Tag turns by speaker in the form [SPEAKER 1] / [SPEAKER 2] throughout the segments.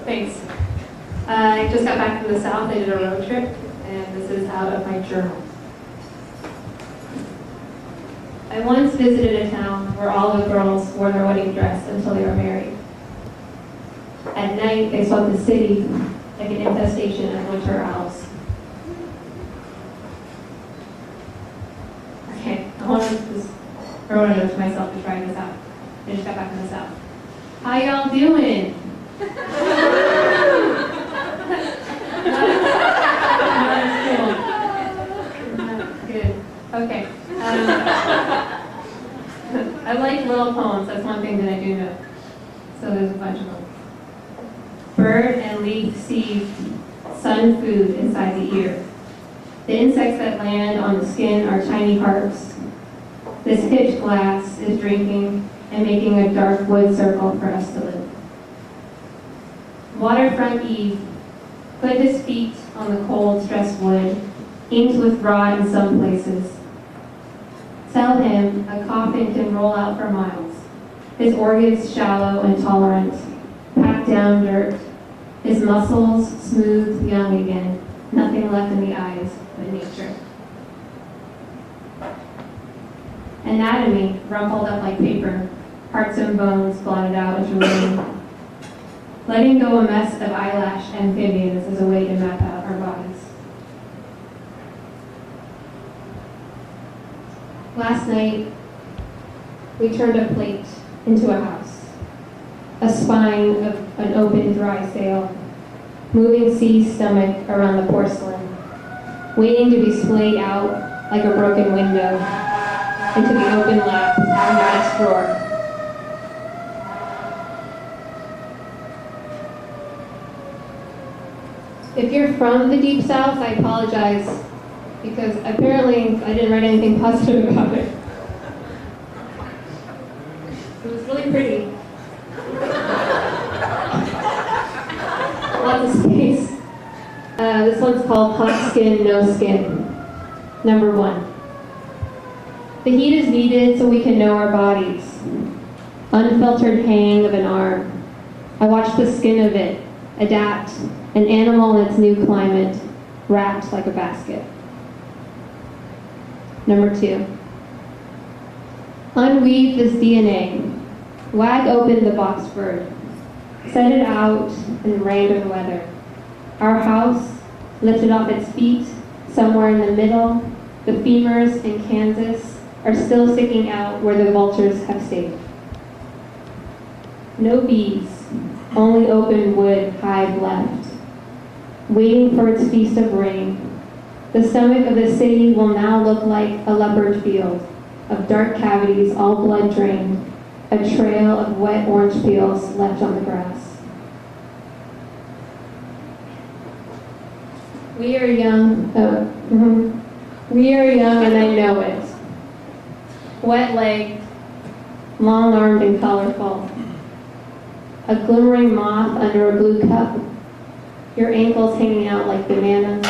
[SPEAKER 1] Thanks. I just got back from the South. I did a road trip, and this is out of my journal. I once visited a town where all the girls wore their wedding dress until they were married. At night, they swept the city like an infestation of winter owls. Okay, I want to just throw a note to myself to try this out. I just got back from the South. How y'all doing? Good. Okay. I like little poems. That's one thing that I do know. So there's a bunch of them. Bird and leaf seed, sun food inside the ear. The insects that land on the skin are tiny harps. This pitch glass is drinking and making a dark wood circle for us to live. Waterfront Eve put his feet on the cold, stressed wood, inked with rot in some places. Tell him a coffin can roll out for miles. His organs shallow and tolerant, packed down dirt. His muscles smooth, young again. Nothing left in the eyes but nature. Anatomy rumpled up like paper, hearts and bones blotted out into rain. Letting go a mess of eyelash amphibians is a way to map out our bodies. Last night, we turned a plate into a house, a spine of an open, dry sail, moving sea stomach around the porcelain, waiting to be splayed out like a broken window into the open lap of our next drawer. If you're from the Deep South, I apologize, because apparently I didn't write anything positive about it. It was really pretty. Lots of space. This one's called Hot Skin, No Skin. Number 1. The heat is needed so we can know our bodies. Unfiltered hang of an arm. I watch the skin of it adapt, an animal in its new climate, wrapped like a basket. Number 2. Unweave this DNA. Wag open the box bird. Set it out in random weather. Our house, lifted off its feet, somewhere in the middle, the femurs in Kansas are still sticking out where the vultures have stayed. No bees, only open wood hive left, waiting for its feast of rain. The stomach of the city will now look like a leopard field of dark cavities, all blood drained, a trail of wet orange peels left on the grass. We are young, we are young and I know it. Wet-legged, long-armed and colorful. A glimmering moth under a blue cup, your ankles hanging out like bananas.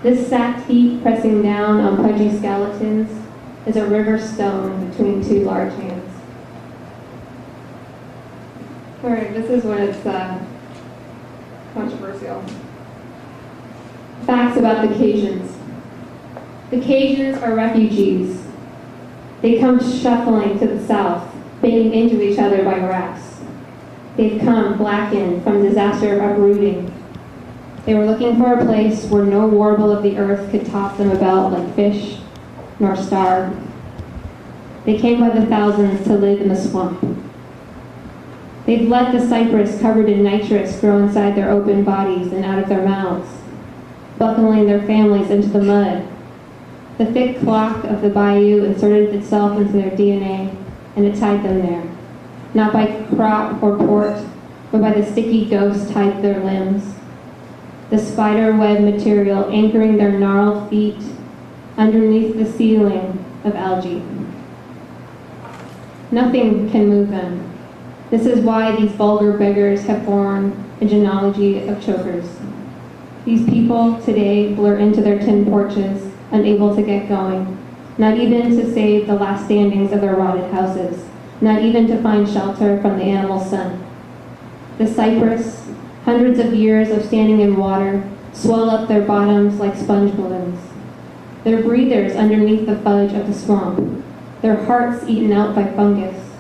[SPEAKER 1] This sacked heat pressing down on pudgy skeletons is a river stone between two large hands. All right, this is when it's controversial. Facts about the Cajuns. The Cajuns are refugees. They come shuffling to the south, banging into each other by rafts. They've come blackened from disaster of uprooting. They were looking for a place where no warble of the earth could toss them about like fish, nor starve. They came by the thousands to live in the swamp. They've let the cypress covered in nitrous grow inside their open bodies and out of their mouths, buckling their families into the mud. The thick clock of the bayou inserted itself into their DNA, and it tied them there, not by crop or port, but by the sticky ghost tied to their limbs. The spider web material anchoring their gnarled feet underneath the ceiling of algae. Nothing can move them. This is why these vulgar beggars have borne a genealogy of chokers. These people today blur into their tin porches, unable to get going, not even to save the last standings of their rotted houses, not even to find shelter from the animal sun. The cypress, Hundreds of years of standing in water swell up their bottoms like sponge balloons. They're breathers underneath the fudge of the swamp, their hearts eaten out by fungus.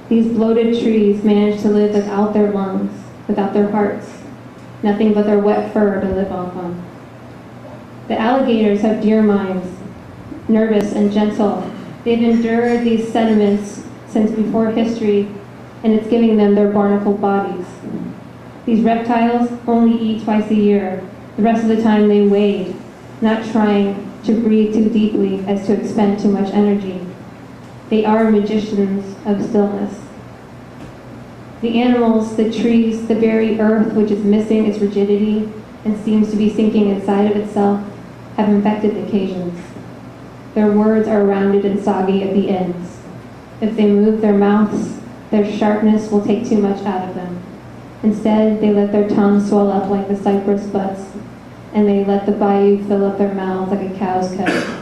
[SPEAKER 1] These bloated trees manage to live without their lungs, without their hearts, nothing but their wet fur to live off on. The alligators have deer minds, nervous and gentle. They've endured these sediments since before history, and it's giving them their barnacled bodies. These reptiles only eat twice a year. The rest of the time they wade, not trying to breathe too deeply as to expend too much energy. They are magicians of stillness. The animals, the trees, the very earth which is missing its rigidity and seems to be sinking inside of itself, have infected the Cajuns. Their words are rounded and soggy at the ends. If they move their mouths, their sharpness will take too much out of them. Instead, they let their tongues swell up like the cypress butts, and they let the bayou fill up their mouths like a cow's cud.